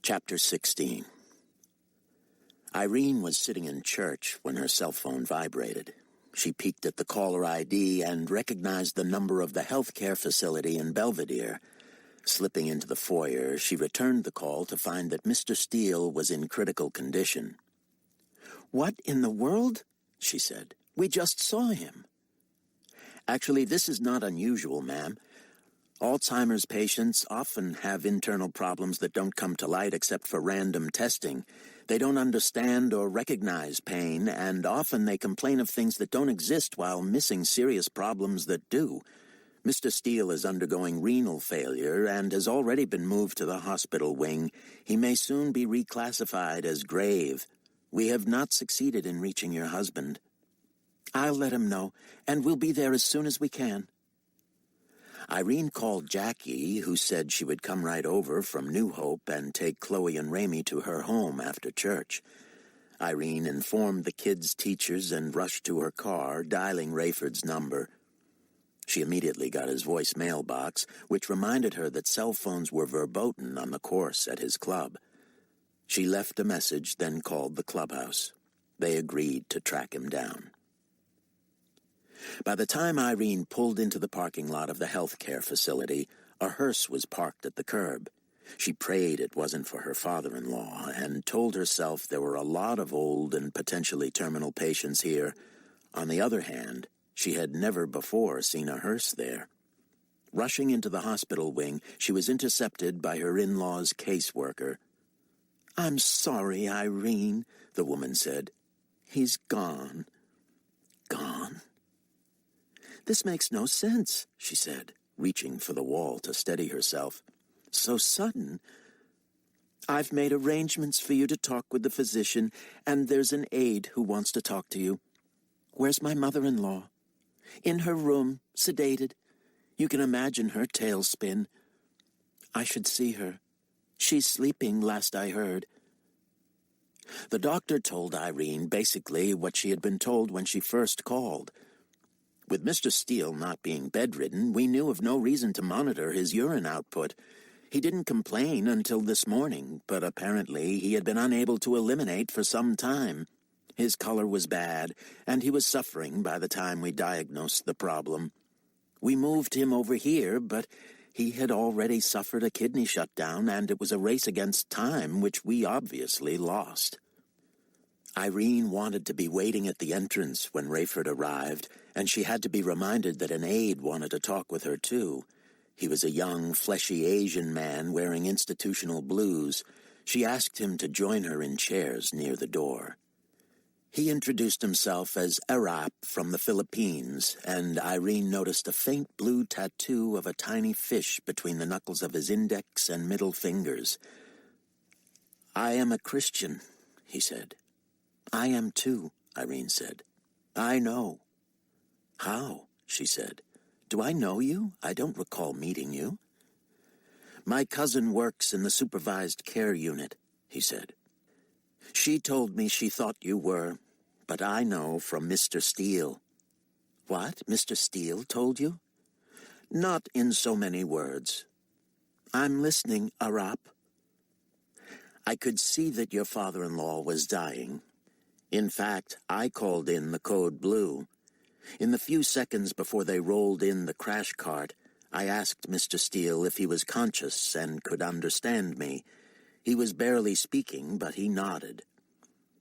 Chapter 16. Irene was sitting in church when her cell phone vibrated. She peeked at the caller ID and recognized the number of the healthcare facility in Belvedere. Slipping into the foyer, she returned the call to find that Mr. Steele was in critical condition. "What in the world?" she said. "We just saw him." "Actually, this is not unusual, ma'am. Alzheimer's patients often have internal problems that don't come to light except for random testing. They don't understand or recognize pain, and often they complain of things that don't exist while missing serious problems that do. Mr. Steele is undergoing renal failure and has already been moved to the hospital wing. He may soon be reclassified as grave. We have not succeeded in reaching your husband." "I'll let him know, and we'll be there as soon as we can." Irene called Jackie, who said she would come right over from New Hope and take Chloe and Ramey to her home after church. Irene informed the kids' teachers and rushed to her car, dialing Rayford's number. She immediately got his voicemail box, which reminded her that cell phones were verboten on the course at his club. She left a message, then called the clubhouse. They agreed to track him down. By the time Irene pulled into the parking lot of the healthcare facility, a hearse was parked at the curb. She prayed it wasn't for her father-in-law and told herself there were a lot of old and potentially terminal patients here. On the other hand, she had never before seen a hearse there. Rushing into the hospital wing, she was intercepted by her in-law's caseworker. "I'm sorry, Irene," the woman said. "He's gone." "Gone?" "This makes no sense," she said, reaching for the wall to steady herself. "So sudden." "I've made arrangements for you to talk with the physician, and there's an aide who wants to talk to you. Where's my mother-in-law?" "In her room, sedated. You can imagine her tailspin." "I should see her. She's sleeping, last I heard." The doctor told Irene basically what she had been told when she first called. With Mr. Steele not being bedridden, we knew of no reason to monitor his urine output. He didn't complain until this morning, but apparently he had been unable to eliminate for some time. His color was bad, and he was suffering by the time we diagnosed the problem. We moved him over here, but he had already suffered a kidney shutdown, and it was a race against time, which we obviously lost. Irene wanted to be waiting at the entrance when Rayford arrived, and she had to be reminded that an aide wanted to talk with her too. He was a young, fleshy Asian man wearing institutional blues. She asked him to join her in chairs near the door. He introduced himself as Arap from the Philippines, and Irene noticed a faint blue tattoo of a tiny fish between the knuckles of his index and middle fingers. "I am a Christian," he said. "I am too," Irene said. "I know." "How?" she said. "Do I know you? I don't recall meeting you." "My cousin works in the supervised care unit," he said. "She told me she thought you were, but I know from Mr. Steele." "What? Mr. Steele told you?" "Not in so many words." "I'm listening, Arap." "I could see that your father-in-law was dying. In fact, I called in the code blue. In the few seconds before they rolled in the crash cart, I asked Mr. Steele if he was conscious and could understand me. He was barely speaking, but he nodded.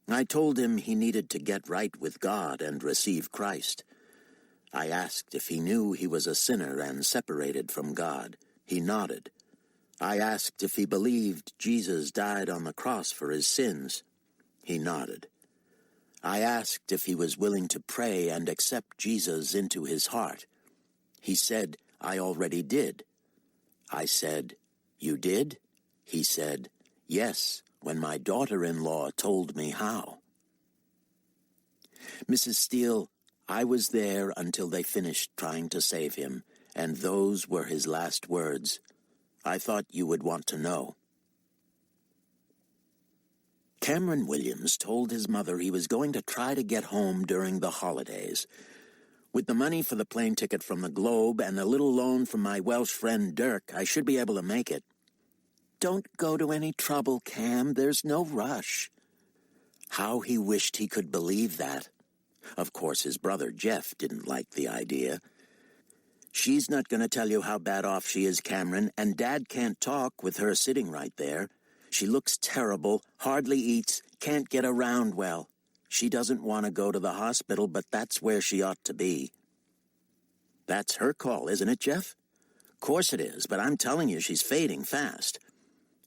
I told him he needed to get right with God and receive Christ. I asked if he knew he was a sinner and separated from God. He nodded. I asked if he believed Jesus died on the cross for his sins. He nodded. I asked if he was willing to pray and accept Jesus into his heart. He said, I already did. I said, You did? He said, Yes, when my daughter-in-law told me how. Mrs. Steele, I was there until they finished trying to save him, and those were his last words. I thought you would want to know. Cameron Williams told his mother he was going to try to get home during the holidays. With the money for the plane ticket from the Globe and a little loan from my Welsh friend Dirk, I should be able to make it. Don't go to any trouble, Cam. There's no rush. How he wished he could believe that. Of course, his brother Jeff didn't like the idea. She's not going to tell you how bad off she is, Cameron, and Dad can't talk with her sitting right there. She looks terrible, hardly eats, can't get around well. She doesn't want to go to the hospital, but that's where she ought to be. That's her call, isn't it, Jeff? Course it is, but I'm telling you, she's fading fast.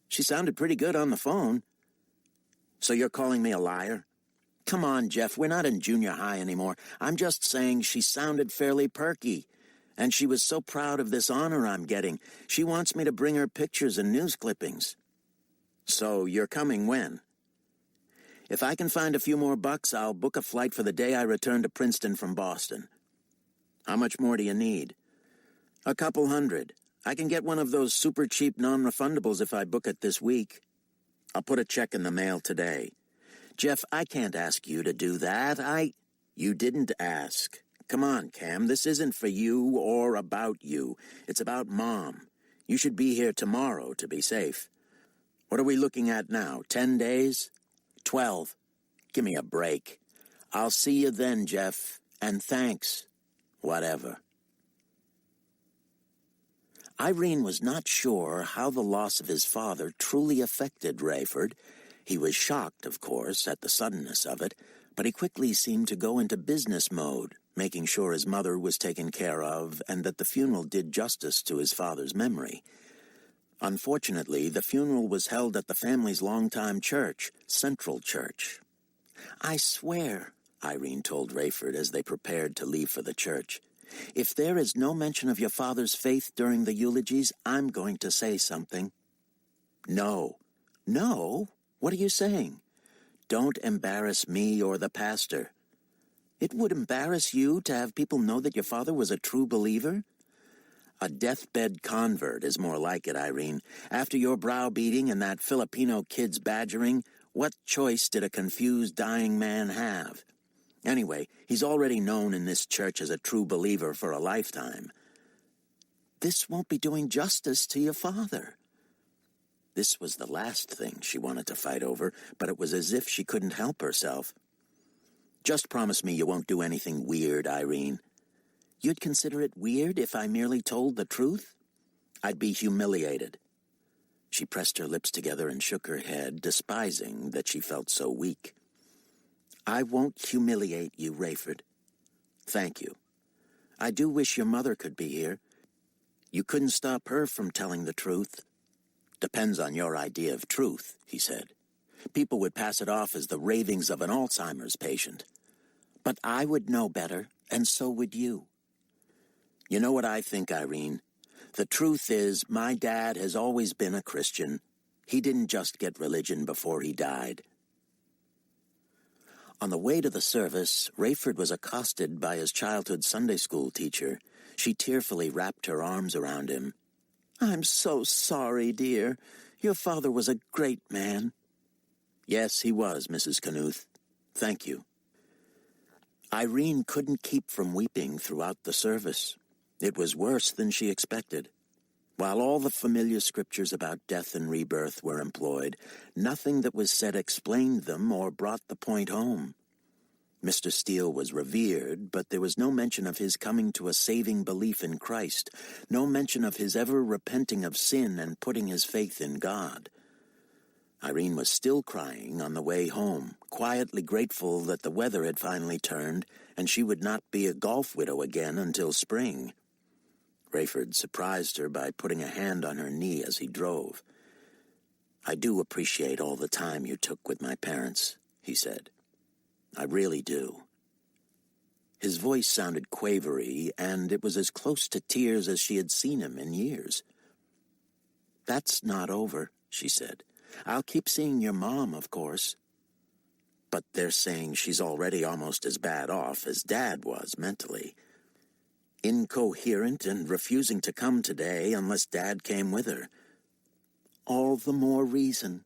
She sounded pretty good on the phone. So you're calling me a liar? Come on, Jeff, we're not in junior high anymore. I'm just saying she sounded fairly perky. And she was so proud of this honor I'm getting. She wants me to bring her pictures and news clippings. So you're coming when? If I can find a few more bucks, I'll book a flight for the day I return to Princeton from Boston. How much more do you need? A couple $100. I can get one of those super cheap non-refundables if I book it this week. I'll put a check in the mail today. Jeff, I can't ask you to do that. You didn't ask. Come on, Cam, this isn't for you or about you. It's about Mom. You should be here tomorrow to be safe. What are we looking at now, 10 days? 12. Give me a break. I'll see you then, Jeff, and thanks. Whatever. Irene was not sure how the loss of his father truly affected Rayford. He was shocked, of course, at the suddenness of it, but he quickly seemed to go into business mode, making sure his mother was taken care of and that the funeral did justice to his father's memory. Unfortunately, the funeral was held at the family's longtime church, Central Church. I swear, Irene told Rayford as they prepared to leave for the church, if there is no mention of your father's faith during the eulogies, I'm going to say something. No. No? What are you saying? Don't embarrass me or the pastor. It would embarrass you to have people know that your father was a true believer? A deathbed convert is more like it, Irene. After your browbeating and that Filipino kid's badgering, what choice did a confused dying man have? Anyway, he's already known in this church as a true believer for a lifetime. This won't be doing justice to your father. This was the last thing she wanted to fight over, but it was as if she couldn't help herself. Just promise me you won't do anything weird, Irene. You'd consider it weird if I merely told the truth? I'd be humiliated. She pressed her lips together and shook her head, despising that she felt so weak. I won't humiliate you, Rayford. Thank you. I do wish your mother could be here. You couldn't stop her from telling the truth. Depends on your idea of truth, he said. People would pass it off as the ravings of an Alzheimer's patient. But I would know better, and so would you. You know what I think, Irene? The truth is, my dad has always been a Christian. He didn't just get religion before he died. On the way to the service, Rayford was accosted by his childhood Sunday school teacher. She tearfully wrapped her arms around him. I'm so sorry, dear. Your father was a great man. Yes, he was, Mrs. Knuth. Thank you. Irene couldn't keep from weeping throughout the service. It was worse than she expected. While all the familiar scriptures about death and rebirth were employed, nothing that was said explained them or brought the point home. Mr. Steele was revered, but there was no mention of his coming to a saving belief in Christ, no mention of his ever repenting of sin and putting his faith in God. Irene was still crying on the way home, quietly grateful that the weather had finally turned and she would not be a golf widow again until spring. Rayford surprised her by putting a hand on her knee as he drove. I do appreciate all the time you took with my parents, he said. I really do. His voice sounded quavery, and it was as close to tears as she had seen him in years. That's not over, she said. I'll keep seeing your mom, of course. But they're saying she's already almost as bad off as Dad was mentally. Incoherent and refusing to come today unless Dad came with her. All the more reason.